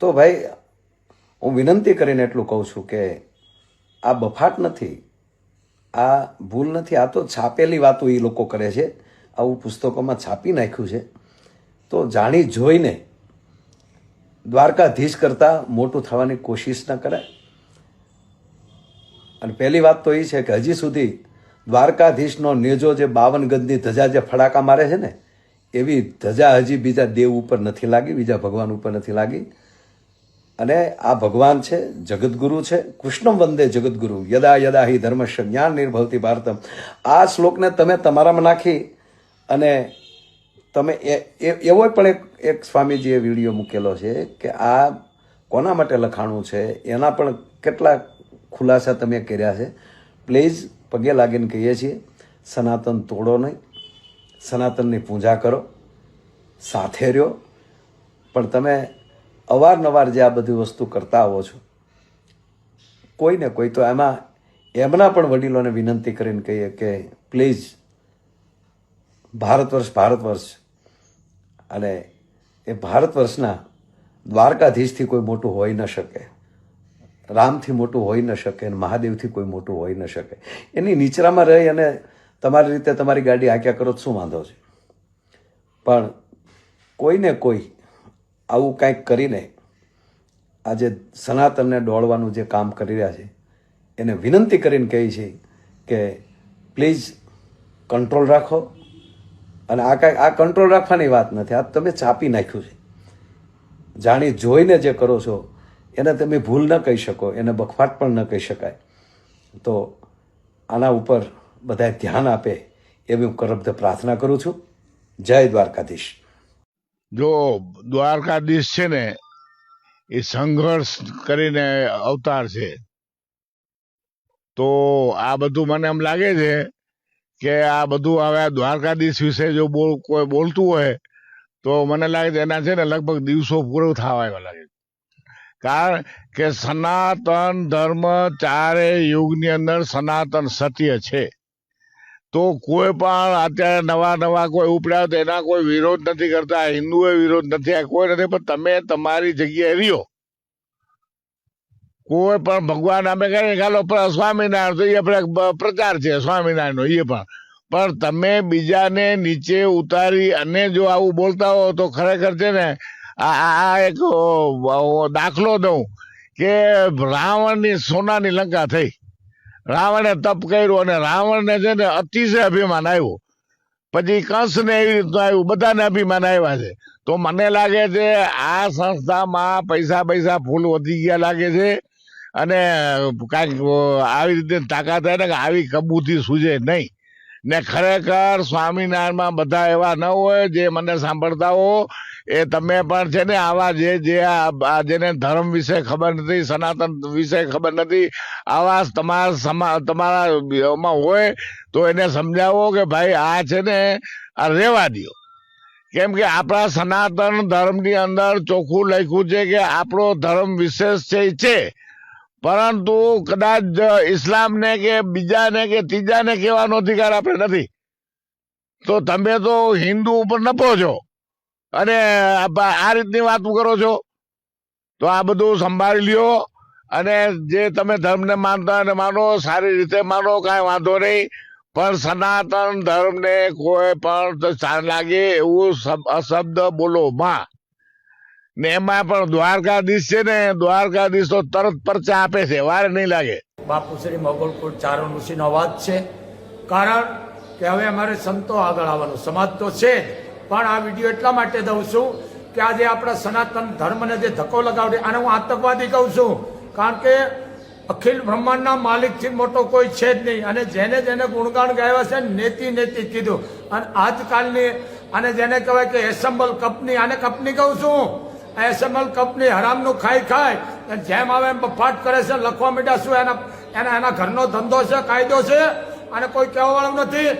તો ભાઈ હું વિનંતી કરીને એટલું કહું છું કે આ બફાટ નથી, આ ભૂલ નથી, આ તો છાપેલી વાતો એ લોકો કરે છે, આવું પુસ્તકોમાં છાપી નાખ્યું છે. તો જાણી જોઈને દ્વારકાધીશ કરતાં મોટું થવાની કોશિશ ન કરાય. અને પહેલી વાત તો એ છે કે હજી સુધી દ્વારકાધીશનો નેજો જે 52 ગજની ધજા જે ફડાકા મારે છે ને, એવી ધજા હજી બીજા દેવ ઉપર નથી લાગી, બીજા ભગવાન ઉપર નથી લાગી. અને આ ભગવાન છે, જગદગુરુ છે. કૃષ્ણમ વંદે જગદગુરુ યદા યદા હિ ધર્મસ્ય જ્ઞાન નિર્ભવતી ભારતમ. આ શ્લોકને તમે તમારામાં નાખી અને તમે એવો પણ એક સ્વામીજીએ વિડીયો મૂકેલો છે કે આ કોના માટે લખાણું છે, એના પણ કેટલા ખુલાસા તમે કર્યા છે. પ્લીઝ પગે લાગીને કહીએ છીએ, સનાતન તોડો નહીં, સનાતનની પૂજા કરો, સાથે રહ્યો. પણ તમે અવારનવાર જે આ બધી વસ્તુ કરતા આવો છો, કોઈ ને કોઈ તો એમના પણ વડીલોને વિનંતી કરીને કહીએ કે પ્લીઝ, ભારત વર્ષ અને એ ભારત વર્ષના દ્વારકાધીશથી કોઈ મોટું હોઈ ન શકે, રામથી મોટું હોઈ ન શકે, અને મહાદેવથી કોઈ મોટું હોઈ ન શકે. એની નીચરામાં રહી અને તમારી રીતે તમારી ગાડી હાંક્યા કરો તો શું વાંધો છે? પણ કોઈને કોઈ આવું કાંઈક કરીને આજે સનાતનને દોડવાનું જે કામ કરી રહ્યા છે, એને વિનંતી કરીને કહી છે કે પ્લીઝ કંટ્રોલ રાખો. અને આ કંટ્રોલ રાખવાની વાત નથી, આ તમે ચાપી નાખ્યું છે. જાણી જોઈને જે કરો છો એને તમે ભૂલ ન કહી શકો, એને બખવાટ પણ ન કહી શકાય. તો આના ઉપર બધા ધ્યાન આપે એવી હું કરબદ્ધ પ્રાર્થના કરું છું. જય દ્વારકાધીશ. જો દ્વારકાધીશ છે ને એ સંઘર્ષ કરીને અવતાર છે, તો આ બધું મને એમ લાગે છે કે આ બધું હવે દ્વારકાધીશ વિશે જો કોઈ બોલતું હોય તો મને લાગે છે એના છે ને લગભગ દિવસો પૂરો થવા આવ્યા લાગે. કારણ કે સનાતન ધર્મ ચારે યુગની અંદર સનાતન સત્ય છે. તો કોઈ પણ અત્યારે નવા કોઈ ઉપડ્યા તો એના કોઈ વિરોધ નથી કરતા, હિન્દુએ વિરોધ નથી, કોઈ નથી. પણ તમે તમારી જગ્યાએ રહ્યો. કોઈ પણ ભગવાન અમે કહીએ ચાલો સ્વામિનારાયણ તો એ આપણે પ્રચાર છે સ્વામિનારાયણનો, એ પણ તમે બીજાને નીચે ઉતારી અને જો આવું બોલતા હો તો ખરેખર છે ને આ એક દાખલો દઉં કે રાવણની સોનાની લંકા થઈ. રાવણે તપ કર્યું અને રાવણને છે ને અતિશય અભિમાન આવ્યું. પછી કંસને એવી રીતનું આવ્યું, બધાને અભિમાન આવ્યા છે. તો મને લાગે છે આ સંસ્થામાં પૈસા ફૂલ વધી ગયા લાગે છે. અને કાંઈક આવી રીતે તાકાત થાય ને કે આવી કબૂતી સૂજે નહીં. ને ખરેખર સ્વામિનારાયણમાં બધા એવા ન હોય જે મને સાંભળતા હો, એ તમે પણ છે ને આવા જેને ધર્મ વિશે ખબર નથી, સનાતન વિશે ખબર નથી, આવા તમારામાં હોય તો એને સમજાવો કે ભાઈ આ છે ને આ રહેવા દો. કેમ કે આપણા સનાતન ધર્મની અંદર ચોખ્ખું લખ્યું છે કે આપણો ધર્મ વિશેષ છે, પરંતુ કદાચ ઇસ્લામને કે બીજાને કે ત્રીજાને કહેવાનો અધિકાર આપણે નથી. તો તમે તો હિન્દુ ઉપર નપો છો અને આ રીતની વાતો કરો છો. તો આ બધું સંભાળી લ્યો અને જે તમે ધર્મને માનતા અને માનો, સારી રીતે માનો, કાંઈ વાંધો નહીં. પણ સનાતન ધર્મને કોઈ પણ લાગે એવું અશબ્દ બોલો માં. ને એમાં પણ દ્વારકાધીશ છે ને, દ્વારકાધીશ તો તરત પરચા આપે છે, વાર નહીં લાગે. બાપુ શ્રી મોગલકોટ ચારણ ઋષિનો અવાજ છે. કારણ કે હવે અમારે સંતો આગળ આવવાનું, સમાજ તો છે જ, પણ આ વિડીયો એટલા માટે દઉં છું કે આજે આપણા સનાતન ધર્મને જે ધક્કો લગાવડે આને હું આતંકવાદી કહું છું. કારણ કે અખિલ બ્રહ્માંડના માલિકથી મોટો કોઈ છે જ નહીં. અને જેને ગુણગાન ગાયા છે નેતિ કીધું. અને આજકાલની અને જેને કહેવાય કે એસેમ્બલ કંપની, આને કંપની કહું છું. એસેમ્બલ કંપની હરામનું ખાય જેમ આવે એમ બફાટ કરે છે, લખવા માંડ્યા. શું એના ઘરનો ધંધો છે, કાયદો છે, અને કોઈ કહેવાવાળું નથી.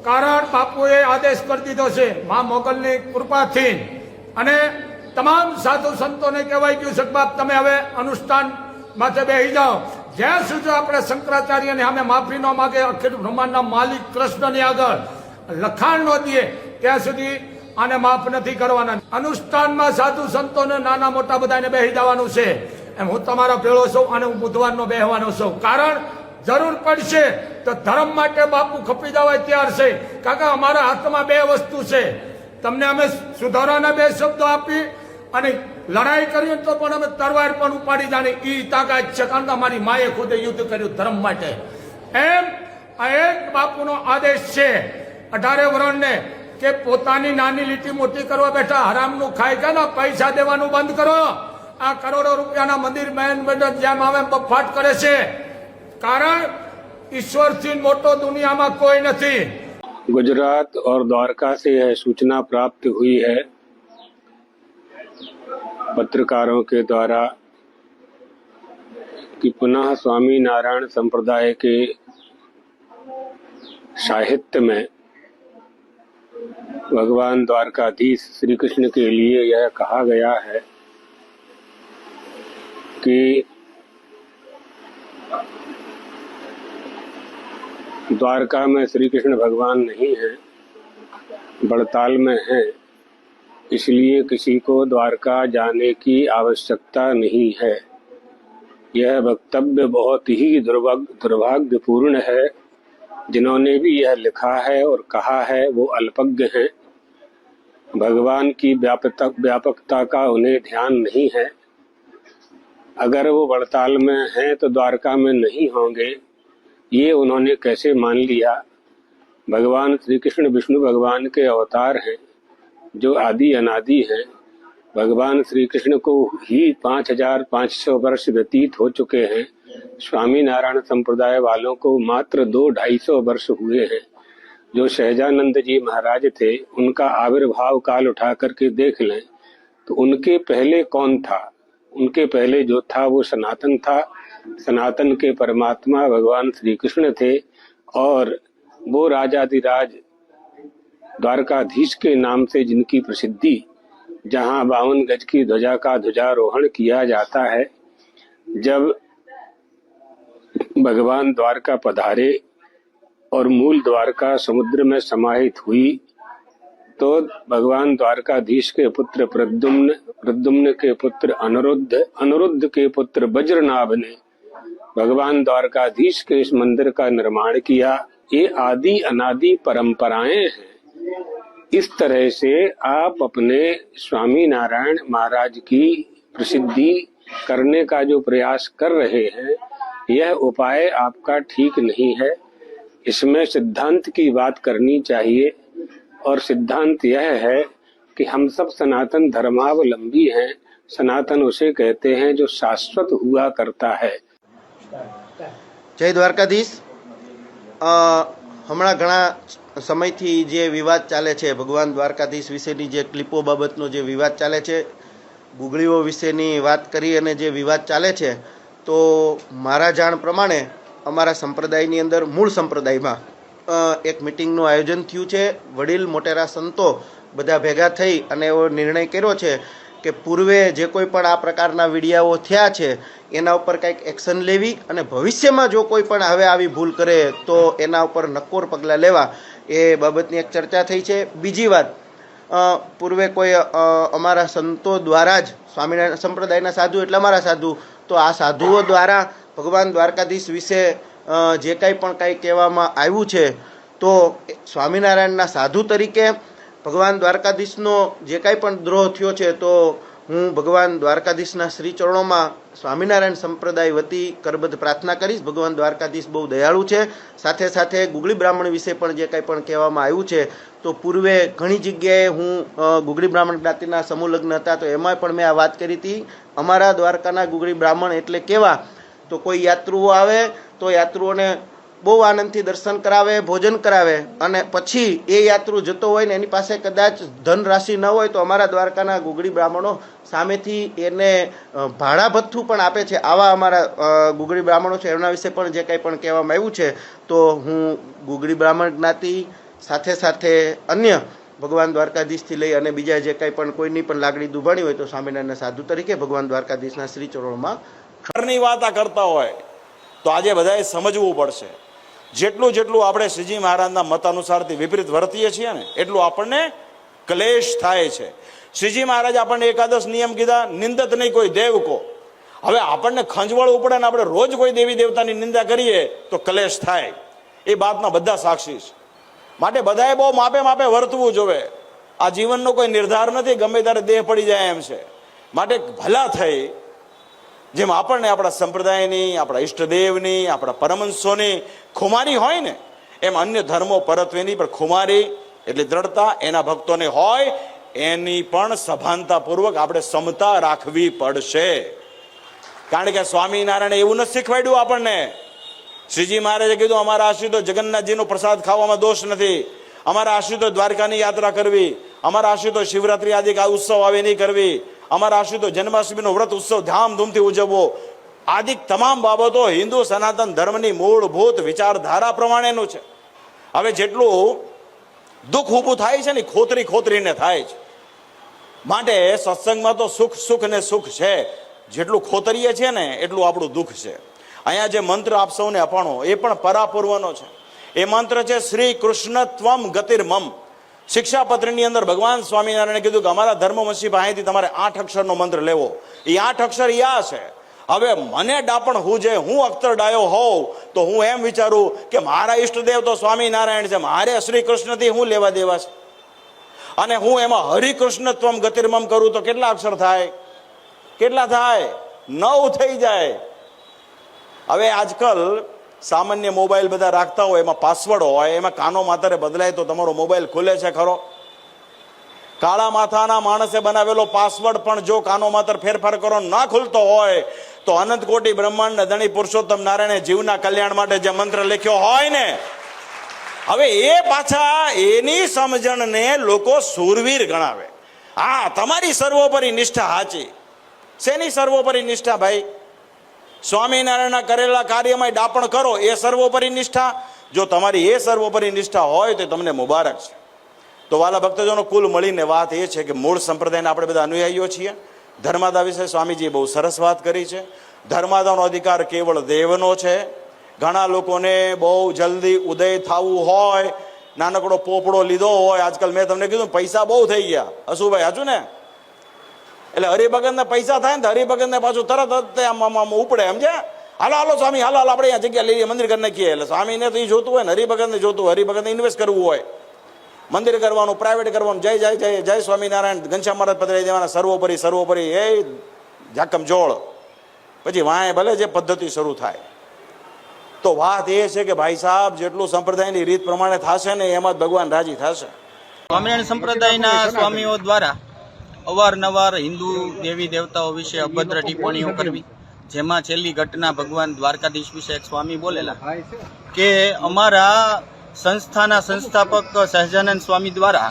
કારણ બાપુએ આદેશ કરી દીધો છે મા મોગલની કૃપાથી. અને તમામ સાધુ સંતોને કહેવાય ગયું છે કે બાપ તમે હવે અનુષ્ઠાન માટે બેસી જાઓ. જ્યાં સુધી આપણે શંકરાચાર્યને સામે માફી ન માગે, અખિલ બ્રહ્માંડના માલિક કૃષ્ણની આગળ લખાણ ન દઈએ, ત્યાં સુધી આને માફ નથી કરવાના. અનુષ્ઠાનમાં સાધુ સંતોને નાના મોટા બધાને બેસી જવાનું છે. એમ હું તમારો ભેળો છું અને હું બુધવારનો બેહવાનો છું. કારણ જરૂર પડશે તો ધર્મ માટે બાપુ ખપી જવા તૈયાર છે. કારણ કે અમારા હાથમાં બે વસ્તુ છે. તમને અમે સુધારાના બે શબ્દો આપી અને લડાઈ કરી તો પણ અમે તરવાર પણ ઉપાડી જાણી એ તાકાત છે. કારણ કે અમારી માએ ખુદે યુદ્ધ કર્યું ધર્મ માટે. એમ આ એક બાપુનો આદેશ છે 18 વર્ષને કે પોતાની નાની લીટી મોટી કરવા બેઠા હરામનું ખાઈ ગયા ને પૈસા દેવાનું બંધ કરો. આ કરોડો રૂપિયાના મંદિર મેનેજમેન્ટ જેમ આવે બફાટ કરે છે. કારણ ईश्वरથી મોટો दुनिया में कोई नहीं। गुजरात और द्वारका से यह सूचना प्राप्त हुई है पत्रकारों के द्वारा कि पुनः स्वामी नारायण संप्रदाय के साहित्य में भगवान द्वारकाधीश श्री कृष्ण के लिए यह कहा गया है कि द्वारका में श्री कृष्ण भगवान नहीं है, बड़ताल में है, इसलिए किसी को द्वारका जाने की आवश्यकता नहीं है। यह वक्तव्य बहुत ही दुर्भाग्यपूर्ण है। जिन्होंने भी यह लिखा है और कहा है वो अल्पज्ञ हैं। भगवान की व्यापकता का उन्हें ध्यान नहीं है। अगर वो बड़ताल में हैं तो द्वारका में नहीं होंगे, ये उन्होंने कैसे मान लिया। भगवान श्री कृष्ण विष्णु भगवान के अवतार हैं जो आदि अनादि हैं। भगवान श्री कृष्ण को ही 5500 वर्ष व्यतीत हो चुके हैं। स्वामी नारायण संप्रदाय वालों को मात्र 200-250 वर्ष हुए हैं। जो सहजानंद जी महाराज थे उनका आविर्भाव काल उठा करके देख लें तो उनके पहले कौन था। उनके पहले जो था वो सनातन था। सनातन के परमात्मा भगवान श्री कृष्ण थे और वो राजाधिराज द्वारकाधीश के नाम से जिनकी प्रसिद्धि, जहां 52 गज की ध्वजा का ध्वजारोहण किया जाता है। जब भगवान द्वारका पधारे और मूल द्वारका समुद्र में समाहित हुई तो भगवान द्वारकाधीश के पुत्र प्रद्युम्न के पुत्र अनिरुद्ध के पुत्र वज्रनाभ ने भगवान द्वारकाधीश के इस मंदिर का निर्माण किया। ये आदि अनादि परंपराएं हैं। इस तरह से आप अपने स्वामी नारायण महाराज की प्रसिद्धि करने का जो प्रयास कर रहे हैं, यह उपाय आपका ठीक नहीं है। इसमें सिद्धांत की बात करनी चाहिए और सिद्धांत यह है कि हम सब सनातन धर्मावलंबी हैं। सनातन उसे कहते हैं जो शाश्वत हुआ करता है। जय द्वारकाधीश। हमણાં ઘણા સમયથી જે વિવાદ ચાલે છે ભગવાન દ્વારકાધીશ વિશેની જે ક્લિપો બાબતનો જે વિવાદ ચાલે છે, ગુગળીઓ વિશેની વાત કરી અને જે વિવાદ ચાલે છે, તો મારા જાણ પ્રમાણે અમારા સંપ્રદાયની અંદર મૂળ સંપ્રદાયમાં એક મિટિંગનું આયોજન થયું છે। વડીલ મોટેરા સંતો બધા ભેગા થઈ અને એવો નિર્ણય કર્યો છે કે પૂર્વે જે કોઈ પણ આ પ્રકારના વિડીયાઓ થયા છે એના ઉપર કંઈક એક્શન લેવી અને ભવિષ્યમાં જો કોઈ પણ હવે આવી ભૂલ કરે તો એના ઉપર નક્કોર પગલાં લેવા, એ બાબતની એક ચર્ચા થઈ છે। બીજી વાત, પૂર્વે કોઈ અમારા સંતો દ્વારા જ, સ્વામિનારાયણ સંપ્રદાયના સાધુ એટલે અમારા સાધુ, તો આ સાધુઓ દ્વારા ભગવાન દ્વારકાધીશ વિશે જે કંઈ પણ કંઈ કહેવામાં આવ્યું છે તો સ્વામિનારાયણના સાધુ તરીકે ભગવાન દ્વારકાધીશનો જે કાંઈ પણ દ્રોહ થયો છે તો હું ભગવાન દ્વારકાધીશના શ્રી ચરણોમાં સ્વામિનારાયણ સંપ્રદાય વતી કરબદ્ધ પ્રાર્થના કરીશ। ભગવાન દ્વારકાધીશ બહુ દયાળુ છે। સાથે સાથે ગુગળી બ્રાહ્મણ વિશે પણ જે કંઈ પણ કહેવામાં આવ્યું છે તો પૂર્વે ઘણી જગ્યાએ હું ગુગળી બ્રાહ્મણ જ્ઞાતિના સમૂહ લગ્ન હતા તો એમાં પણ મેં આ વાત કરી હતી। અમારા દ્વારકાના ગુગળી બ્રાહ્મણ એટલે કેવા, તો કોઈ યાત્રુઓ આવે તો યાત્રુઓને બહુ આનંદથી દર્શન કરાવે, ભોજન કરાવે અને પછી એ યાત્રુ જતો હોય ને એની પાસે કદાચ ધન રાશિ ન હોય તો અમારા દ્વારકાના ગુગળી બ્રાહ્મણો સામેથી એને ભાડા ભથ્થું પણ આપે છે। આવા અમારા ગુગળી બ્રાહ્મણો છે, એમના વિશે પણ જે કંઈ પણ કહેવામાં આવ્યું છે તો હું ગુગળી બ્રાહ્મણ જ્ઞાતિ સાથે સાથે અન્ય ભગવાન દ્વારકાધીશથી લઈ અને બીજા જે કંઈ પણ કોઈની પણ લાગણી દુભાણી હોય તો સ્વામિનારાયણના સાધુ તરીકે ભગવાન દ્વારકાધીશના શ્રી ચરણોમાં ઘરની વાત કરતા હોય તો આજે બધાએ સમજવું પડશે। જેટલું આપણે શ્રીજી મહારાજના મત અનુસારથી વિપરીત વર્તીએ છીએ ને એટલું આપણને ક્લેશ થાય છે. શ્રીજી મહારાજ આપણને એકાદશ નિયમ કીધા, નિંદત નહીં કોઈ દેવ કો. હવે આપણને ખંજવાળવું પડે ને આપણે રોજ કોઈ દેવી દેવતાની નિંદા કરીએ તો ક્લેશ થાય. એ બાતના બધા સાક્ષી છે. માટે બધાએ બહુ માપે માપે વર્તવું જોવે. આ જીવનનો કોઈ નિર્ધાર નથી, ગમે ત્યારે દેહ પડી જાય એમ છે. માટે ભલા થઈ જેમ આપણને આપણા સંપ્રદાયની, આપણા ઈષ્ટદેવની, આપણા પરમહંસોની ખુમારી હોય ને, એમ અન્ય ધર્મો પરત્વેની પણ ખુમારી એટલે દ્રઢતા એના ભક્તોને હોય, એની પણ સભાનતાપૂર્વક આપણે સમતા રાખવી પડશે. કારણ કે સ્વામિનારાયણે એવું નથી શીખવાડ્યું આપણને. શ્રીજી મહારાજે કીધું અમારા આશ્રિતો જગન્નાથજીનો પ્રસાદ ખાવામાં દોષ નથી, અમારા આશ્રિતો દ્વારકાની યાત્રા કરવી, અમારા આશ્રિતો શિવરાત્રી આદિ ઉત્સવ આવે નહીં કરવી, અમારા આશ્રિતો જન્માષ્ટમીનો વ્રત ઉત્સવ ધામધૂમથી ઉજવવો, આદિ તમામ બાબતો હિન્દુ સનાતન ધર્મની મૂળભૂત વિચારધારા પ્રમાણેનું છે. હવે જેટલું દુઃખ ઊભું થાય છે ને ખોતરીને થાય છે. માટે સત્સંગમાં તો સુખ સુખ ને સુખ છે, જેટલું ખોતરીએ છે ને એટલું આપણું દુઃખ છે. અહીંયા જે મંત્ર આપ સૌને અપાણો એ પણ પરાપૂર્વનો છે. એ મંત્ર છે શ્રી કૃષ્ણ ત્વમ ગતિર્મમ. શિક્ષાપત્રની અંદર ભગવાન સ્વામિનારાયણે કીધું કે અમારા ધર્મવંશી પાસેથી તમારે 8 અક્ષરનો મંત્ર લેવો. એ 8 અક્ષર યા છે. હવે મને ડાપણ હું જે હું અખ્તર ડાયો હોઉં તો હું એમ વિચારું કે મારા ઈષ્ટદેવ તો સ્વામિનારાયણ છે, મારે શ્રી કૃષ્ણથી હું લેવા દેવા છે. અને હું એમાં હરિકૃષ્ણ ત્વમ ગતિર્મમ કરું તો કેટલા અક્ષર થાય? કેટલા થાય? 9 થઈ જાય. હવે આજકાલ સામાન્ય મોબાઈલ બધા રાખતા હોય, એમાં પાસવર્ડ હોય, એમાં કાનો માતરે બદલાય તો તમારો મોબાઈલ ખુલે છે ખરો? કાળા માથાના માણસે બનાવેલો પાસવર્ડ પણ જો કાનો માતર ફેરફાર કરો ના ખુલતો હોય તો અનંત કોટી બ્રહ્માંડ ધણી પુરુષોત્તમ નારાયણે જીવના કલ્યાણ માટે જે મંત્ર લખ્યો હોય ને, હવે એ પાછા એની સમજણને લોકો સુરવીર ગણાવે. હા, તમારી સર્વોપરી નિષ્ઠા સાચી. શેની સર્વોપરી નિષ્ઠા ભાઈ? સ્વામિનારાયણના કરેલા કાર્યમાં ડાપણ કરો એ સર્વોપરી નિષ્ઠા. જો તમારી એ સર્વોપરી નિષ્ઠા હોય તો તમને મુબારક છે. તો વાલા ભક્તજનો, કુલ મળીને વાત એ છે કે મૂળ સંપ્રદાયના આપણે બધા અનુયાયીઓ છીએ. ધર્માદા વિશે સ્વામીજીએ બહુ સરસ વાત કરી છે. ધર્માદાનો અધિકાર કેવળ દેવનો છે. ઘણા લોકોને બહુ જલ્દી ઉદય થવું હોય, નાનકડો પોપડો લીધો હોય. આજકાલ મેં તમને કીધું પૈસા બહુ થઈ ગયા, હસુભાઈ સાચું ને? એટલે હરિભગતને પૈસા થાય ને તો હરિભગતને પાછું તરત આમ ઉપડે, સમજે? હાલો હાલો સ્વામી, હાલો હાલો આપણે અહીંયા જગ્યા લઈએ, મંદિર કરી નાખીએ. એટલે સ્વામીને તો એ જોતું હોય ને, હરિભગતને જોતું હોય, હરિભગતને ઇન્વેસ્ટ કરવું હોય, મંદિર કરવાનું, પ્રાઇવેટ કરવાનું. જય જય જય જય સ્વામિનારાયણ, ઘનશ્યામ મહારાજ પધરાઈ દેવાના, સર્વોપરી સર્વોપરી, એ જાકમ જોળ. પછી વાંય ભલે જે પદ્ધતિ શરૂ થાય. તો વાત એ છે કે ભાઈ સાહેબ, જેટલું સંપ્રદાયની રીત પ્રમાણે થશે ને એમાં જ ભગવાન રાજી થશે. સ્વામિનારાયણ સંપ્રદાયના સ્વામીઓ દ્વારા અવારનવાર હિન્દુ દેવી દેવતાઓ વિશે અભદ્ર ટિપ્પણીઓ કરવી, જેમાં છેલ્લી ઘટના ભગવાન દ્વારકાધીશ વિશે એક સ્વામી બોલેલા કે અમારા સંસ્થાના સંસ્થાપક સહજાનંદ સ્વામી દ્વારા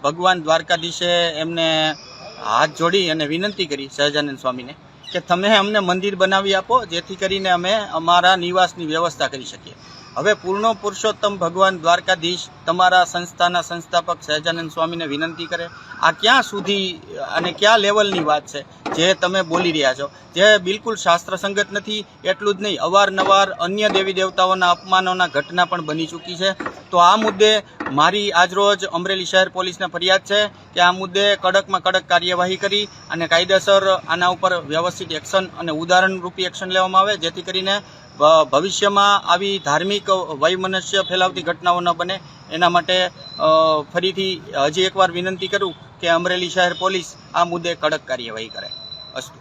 ભગવાન દ્વારકાધીશે એમને હાથ જોડી અને વિનંતી કરી સહજાનંદ સ્વામીને કે તમે અમને મંદિર બનાવી આપો, જેથી કરીને અમે અમારા નિવાસની વ્યવસ્થા કરી શકીએ. હવે પૂર્ણ પુરુષોત્તમ ભગવાન દ્વારકાધીશ તમારા સંસ્થાના સંસ્થાપક સહજાનંદ સ્વામીને વિનંતી કરે? આ ક્યાં સુધી અને કયા લેવલની વાત છે જે તમે બોલી રહ્યા છો, જે બિલકુલ શાસ્ત્ર સંગત નથી. એટલું જ નહીં, અવારનવાર અન્ય દેવી દેવતાઓના અપમાનોના ઘટના પણ બની ચૂકી છે. તો આ મુદ્દે મારી આજરોજ અમરેલી શહેર પોલીસને ફરિયાદ છે કે આ મુદ્દે કડકમાં કડક કાર્યવાહી કરી અને કાયદેસર આના ઉપર વ્યવસ્થિત એક્શન અને ઉદાહરણરૂપી એક્શન લેવામાં આવે, જેથી કરીને ભવિષ્યમાં આવી ધાર્મિક વૈમનસ્ય ફેલાવતી ઘટનાઓ ન બને. એના માટે ફરીથી હજી એકવાર વિનંતી કરું કે અમરેલી શહેર પોલીસ આ મુદ્દે કડક કાર્યવાહી કરે. અસ્તુ.